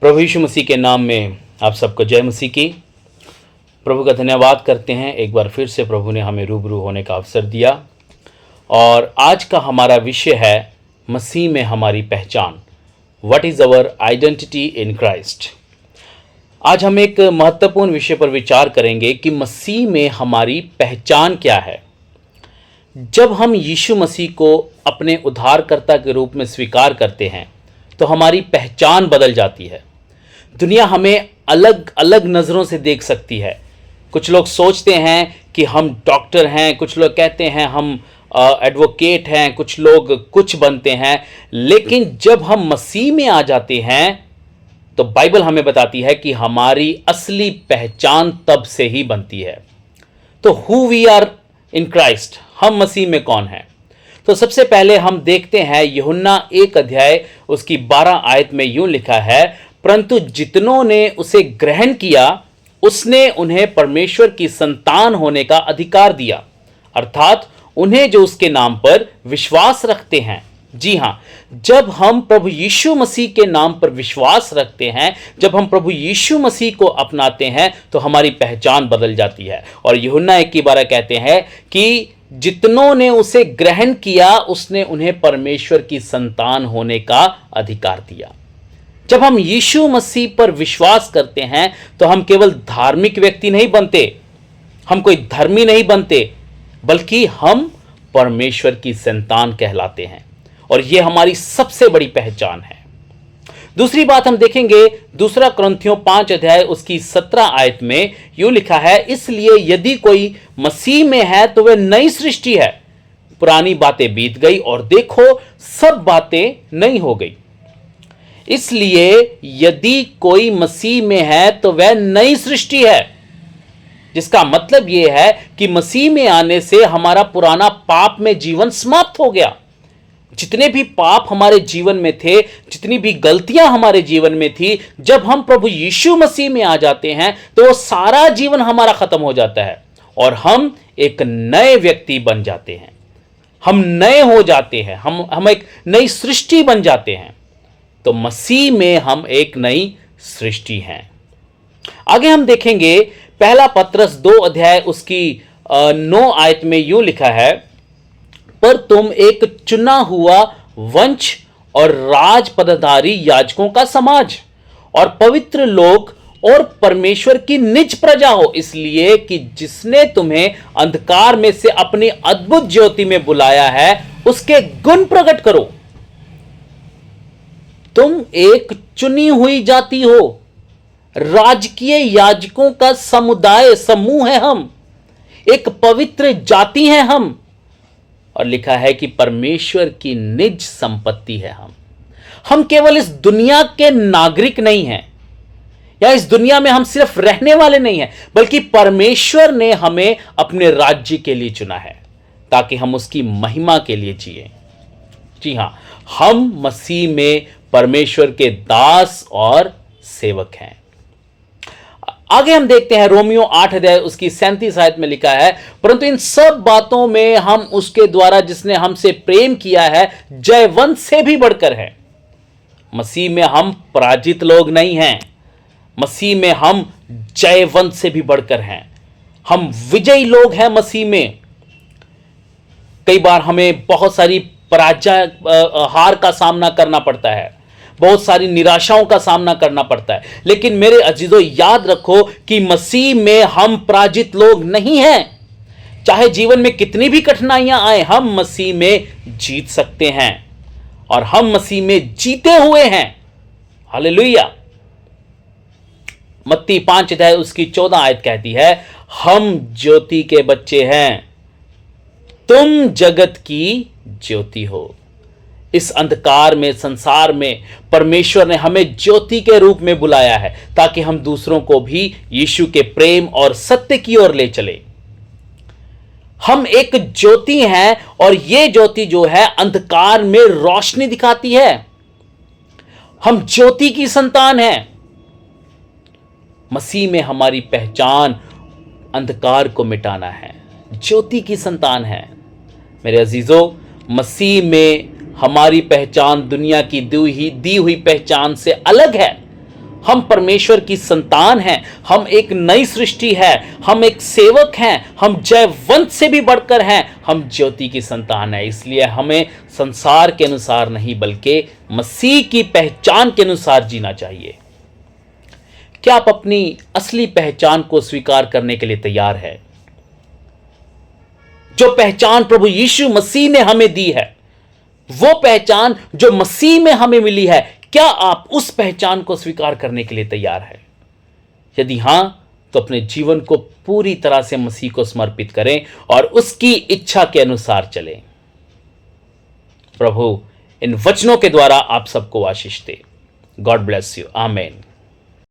प्रभु यीशु मसीह के नाम में आप सबको जय मसीह की। प्रभु का धन्यवाद करते हैं, एक बार फिर से प्रभु ने हमें रूबरू होने का अवसर दिया। और आज का हमारा विषय है मसीह में हमारी पहचान। What is our identity in Christ. आज हम एक महत्वपूर्ण विषय पर विचार करेंगे कि मसीह में हमारी पहचान क्या है। जब हम यीशु मसीह को अपने उद्धारकर्ता के रूप में स्वीकार करते हैं तो हमारी पहचान बदल जाती है। दुनिया हमें अलग अलग नज़रों से देख सकती है। कुछ लोग सोचते हैं कि हम डॉक्टर हैं, कुछ लोग कहते हैं हम एडवोकेट हैं, कुछ लोग कुछ बनते हैं। लेकिन जब हम मसीह में आ जाते हैं तो बाइबल हमें बताती है कि हमारी असली पहचान तब से ही बनती है। तो who we are in Christ, हम मसीह में कौन हैं। तो सबसे पहले हम देखते हैं यूहन्ना 1 अध्याय उसकी 12 आयत में यूं लिखा है, परंतु जितनों ने उसे ग्रहण किया उसने उन्हें परमेश्वर की संतान होने का अधिकार दिया, अर्थात उन्हें जो उसके नाम पर विश्वास रखते हैं। जी हां, जब हम प्रभु यीशु मसीह के नाम पर विश्वास रखते हैं, जब हम प्रभु यीशु मसीह को अपनाते हैं तो हमारी पहचान बदल जाती है। और यूहन्ना 1:12 कहते हैं कि जितनों ने उसे ग्रहण किया उसने उन्हें परमेश्वर की संतान होने का अधिकार दिया। जब हम यीशु मसीह पर विश्वास करते हैं तो हम केवल धार्मिक व्यक्ति नहीं बनते, हम कोई धर्मी नहीं बनते, बल्कि हम परमेश्वर की संतान कहलाते हैं। और यह हमारी सबसे बड़ी पहचान है। दूसरी बात हम देखेंगे 2 कुरिन्थियों 5 अध्याय उसकी 17 आयत में यूं लिखा है, इसलिए यदि कोई मसीह में है तो वह नई सृष्टि है, पुरानी बातें बीत गई और देखो सब बातें नई हो गई। इसलिए यदि कोई मसीह में है तो वह नई सृष्टि है, जिसका मतलब यह है कि मसीह में आने से हमारा पुराना पाप में जीवन समाप्त हो गया। जितने भी पाप हमारे जीवन में थे, जितनी भी गलतियां हमारे जीवन में थी, जब हम प्रभु यीशु मसीह में आ जाते हैं तो वो सारा जीवन हमारा खत्म हो जाता है और हम एक नए व्यक्ति बन जाते हैं, हम नए हो जाते हैं, हम एक नई सृष्टि बन जाते हैं। तो मसीह में हम एक नई सृष्टि हैं। आगे हम देखेंगे पहला पत्रस 2 अध्याय उसकी 9 आयत में यूं लिखा है, पर तुम एक चुना हुआ वंश और राज पदाधारी याजकों का समाज और पवित्र लोग और परमेश्वर की निज प्रजा हो, इसलिए कि जिसने तुम्हें अंधकार में से अपनी अद्भुत ज्योति में बुलाया है उसके गुण प्रकट करो। तुम एक चुनी हुई जाति हो, राजकीय याजकों का समुदाय समूह है, हम एक पवित्र जाति हैं हम। और लिखा है कि परमेश्वर की निज संपत्ति है हम केवल इस दुनिया के नागरिक नहीं हैं, या इस दुनिया में हम सिर्फ रहने वाले नहीं हैं, बल्कि परमेश्वर ने हमें अपने राज्य के लिए चुना है ताकि हम उसकी महिमा के लिए जिए। जी हां, हम मसीह में परमेश्वर के दास और सेवक हैं। आगे हम देखते हैं रोमियो 8 अध्याय उसकी 37 आयत में लिखा है, परंतु इन सब बातों में हम उसके द्वारा जिसने हमसे प्रेम किया है जयवंत से भी बढ़कर है। मसीह में हम पराजित लोग नहीं हैं, मसीह में हम जयवंत से भी बढ़कर हैं, हम विजयी लोग हैं मसीह में। कई बार हमें बहुत सारी पराजय हार का सामना करना पड़ता है, बहुत सारी निराशाओं का सामना करना पड़ता है, लेकिन मेरे अजीजों याद रखो कि मसीह में हम पराजित लोग नहीं हैं। चाहे जीवन में कितनी भी कठिनाइयां आए, हम मसीह में जीत सकते हैं और हम मसीह में जीते हुए हैं। हालेलुया। मत्ती 5 अध्याय उसकी 14 आयत कहती है, हम ज्योति के बच्चे हैं, तुम जगत की ज्योति हो। इस अंधकार में, संसार में परमेश्वर ने हमें ज्योति के रूप में बुलाया है ताकि हम दूसरों को भी यीशु के प्रेम और सत्य की ओर ले चले। हम एक ज्योति हैं और यह ज्योति जो है अंधकार में रोशनी दिखाती है। हम ज्योति की संतान हैं। मसीह में हमारी पहचान अंधकार को मिटाना है, ज्योति की संतान है। मेरे अजीजों, मसीह में हमारी पहचान दुनिया की दी हुई पहचान से अलग है। हम परमेश्वर की संतान हैं, हम एक नई सृष्टि है, हम एक सेवक हैं, हम जयवंत से भी बढ़कर हैं, हम ज्योति की संतान है। इसलिए हमें संसार के अनुसार नहीं बल्कि मसीह की पहचान के अनुसार जीना चाहिए। क्या आप अपनी असली पहचान को स्वीकार करने के लिए तैयार है? जो पहचान प्रभु यीशु मसीह ने हमें दी है, वो पहचान जो मसीह में हमें मिली है, क्या आप उस पहचान को स्वीकार करने के लिए तैयार है? यदि हां, तो अपने जीवन को पूरी तरह से मसीह को समर्पित करें और उसकी इच्छा के अनुसार चलें। प्रभु इन वचनों के द्वारा आप सबको आशीष दे। God bless you. आमीन।